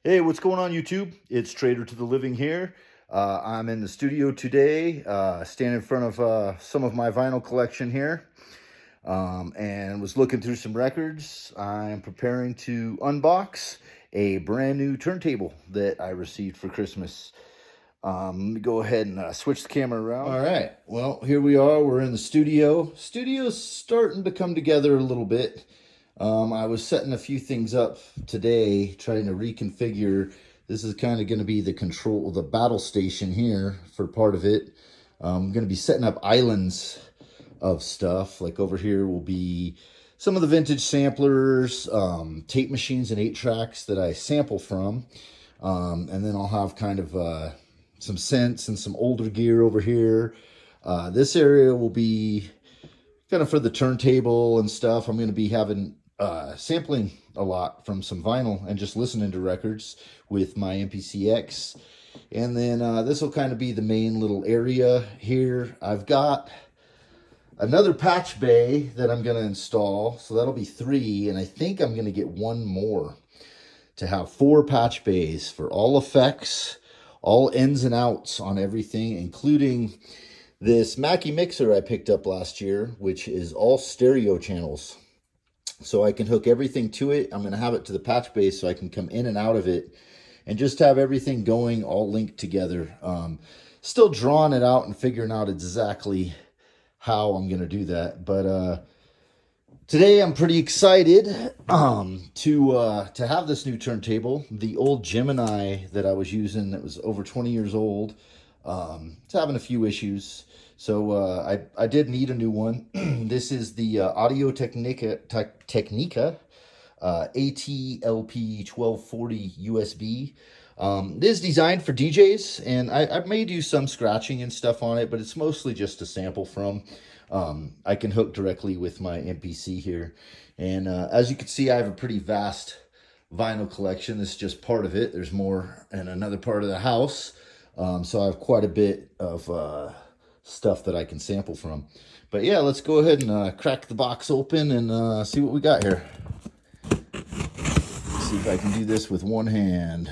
Hey, what's going on YouTube? It's Trader to the Living here. I'm in the studio today, standing in front of some of my vinyl collection here, and was looking through some records. I'm preparing to unbox a brand new turntable that I received for Christmas. Let me go ahead and switch the camera around. All right, well, here we are. We're in the studio. Studio's starting to come together a little bit. I was setting a few things up today, trying to reconfigure. This is kind of going to be the battle station here for part of it. I'm going to be setting up islands of stuff. Like over here will be some of the vintage samplers, tape machines and 8-tracks that I sample from. And then I'll have kind of some synths and some older gear over here. This area will be kind of for the turntable and stuff. I'm going to be having sampling a lot from some vinyl and just listening to records with my MPCX. And then this will kind of be the main little area here. I've got another patch bay that I'm going to install, so that'll be 3, and I think I'm going to get one more to have 4 patch bays for all effects, all ins and outs on everything, including this Mackie mixer I picked up last year, which is all stereo channels. So I can hook everything to it. I'm going to have it to the patch base so I can come in and out of it and just have everything going all linked together. Still drawing it out and figuring out exactly how I'm going to do that. But today I'm pretty excited to have this new turntable. The old Gemini that I was using that was over 20 years old, it's having a few issues. So I did need a new one. This is the Audio-Technica AT-LP1240 USB. This is designed for DJs, and I may do some scratching and stuff on it, but it's mostly just a sample from. I can hook directly with my MPC here. And as you can see, I have a pretty vast vinyl collection. This is just part of it. There's more in another part of the house. So I have quite a bit of stuff that I can sample from. But yeah, let's go ahead and crack the box open and see what we got here. See if I can do this with one hand.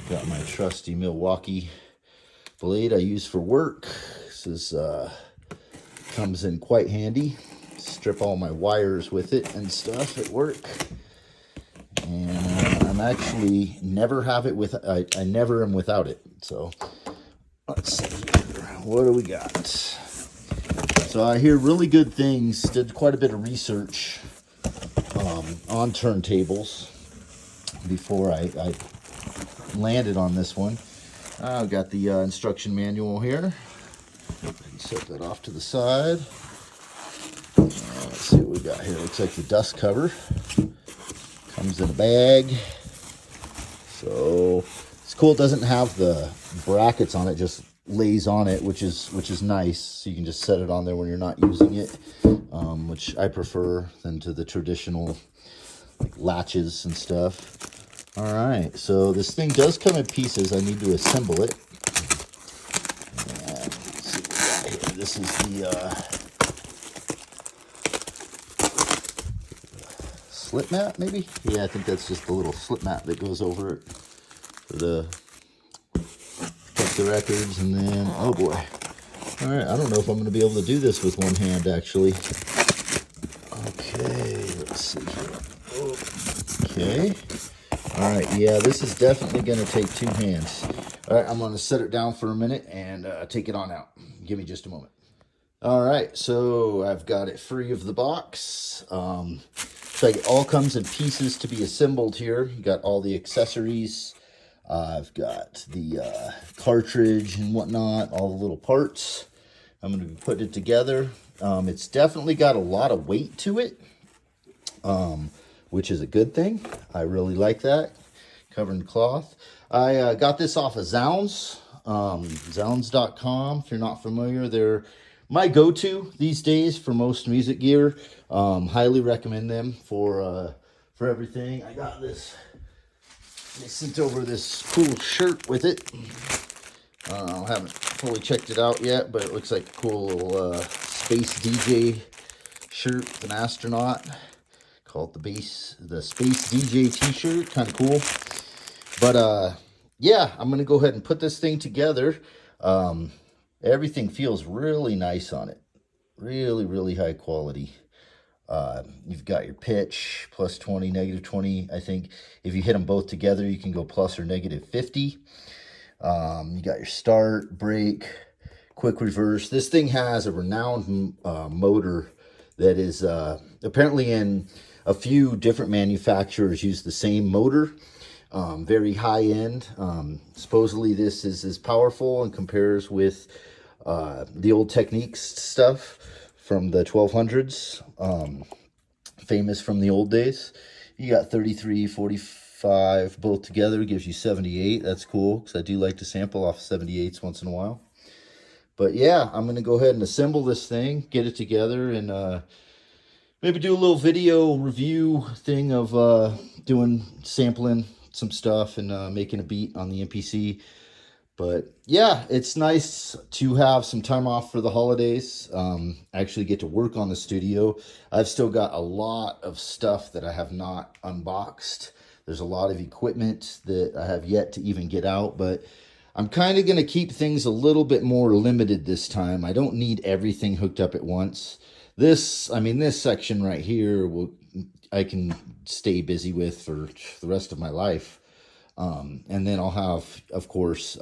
Got my trusty Milwaukee blade I use for work. This is comes in quite handy. Strip all my wires with it and stuff at work. And I'm actually never have it with, I never am without it. So let's see here. What do we got? So I hear really good things. Did quite a bit of research on turntables before I landed on this one. I've got the instruction manual here. Set that off to the side. Let's see what we got here. Looks like the dust cover. Comes in a bag. So it's cool. It doesn't have the brackets on it, just lays on it, which is nice. So you can just set it on there when you're not using it, which I prefer than to the traditional like latches and stuff. All right, so this thing does come in pieces. I need to assemble it. And let's see what we got here. This is the slip mat, maybe? Yeah, I think that's just the little slip mat that goes over it for the records. And then, oh boy. All right, I don't know if I'm going to be able to do this with one hand, actually. Okay, let's see here. Okay. All right, yeah, this is definitely going to take 2 hands. All right, I'm going to set it down for a minute and take it on out. Give me just a moment. All right, so I've got it free of the box. So it all comes in pieces to be assembled here. You got all the accessories. I've got the cartridge and whatnot, all the little parts. I'm going to be putting it together. It's definitely got a lot of weight to it, which is a good thing. I really like that. Covered in cloth. I got this off of Zounds, Zounds.com. If you're not familiar, they're my go-to these days for most music gear. Highly recommend them for everything. I got this. They sent over this cool shirt with it. I haven't fully checked it out yet, but it looks like a cool little space DJ shirt with an astronaut call it the Space DJ t-shirt, kind of cool. But yeah, I'm gonna go ahead and put this thing together. Everything feels really nice on it, really high quality. You've got your pitch, plus 20, negative 20. I think if you hit them both together, you can go plus or negative 50. You got your start, brake, quick reverse. This thing has a renowned motor that is apparently in a few different manufacturers use the same motor. Very high end. Supposedly this is as powerful and compares with the old Techniques stuff from the 1200s, famous from the old days. You got 33, 45 both together, gives you 78. That's cool, because I do like to sample off 78s once in a while. But yeah, I'm going to go ahead and assemble this thing, get it together, and maybe do a little video review thing of doing sampling some stuff and making a beat on the MPC. But yeah, it's nice to have some time off for the holidays. Actually get to work on the studio. I've still got a lot of stuff that I have not unboxed. There's a lot of equipment that I have yet to even get out, but I'm kind of going to keep things a little bit more limited this time. I don't need everything hooked up at once. This section right here, I can stay busy with for the rest of my life. And then I'll have, of course,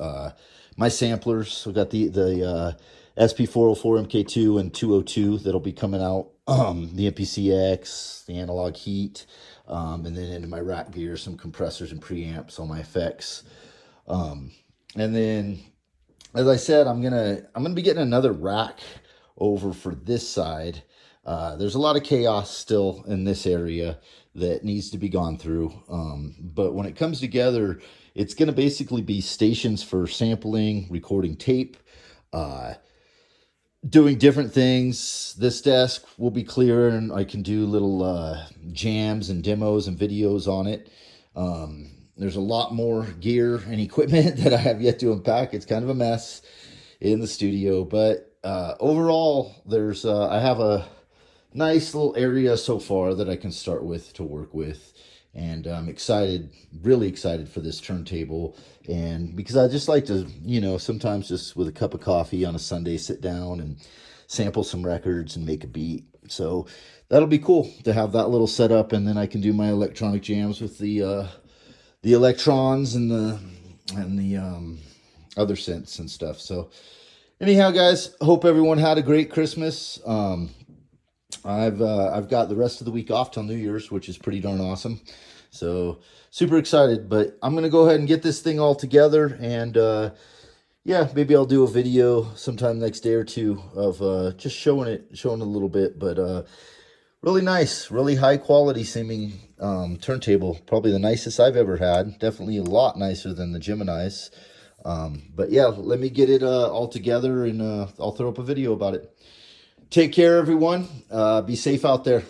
my samplers. So I've got the SP404 MK2 and 202 that'll be coming out. The MPCX, the analog heat, and then into my rack gear, some compressors and preamps, all my effects. And then, as I said, I'm gonna be getting another rack over for this side. There's a lot of chaos still in this area that needs to be gone through. But when it comes together, it's going to basically be stations for sampling, recording tape, doing different things. This desk will be clear and I can do little jams and demos and videos on it. There's a lot more gear and equipment that I have yet to unpack. It's kind of a mess in the studio, but overall, I have a nice little area so far that I can start with to work with, and I'm excited, really excited for this turntable. And because I just like to, sometimes just with a cup of coffee on a Sunday, sit down and sample some records and make a beat. So that'll be cool to have that little setup, and then I can do my electronic jams with the electrons and the other synths and stuff. So anyhow, guys, hope everyone had a great Christmas. I've got the rest of the week off till New Year's, which is pretty darn awesome. So super excited, but I'm going to go ahead and get this thing all together. And yeah, maybe I'll do a video sometime next day or two of just showing it a little bit. But really nice, really high quality seeming turntable. Probably the nicest I've ever had. Definitely a lot nicer than the Gemini's. But yeah, let me get it all together, and I'll throw up a video about it. Take care, everyone. Be safe out there.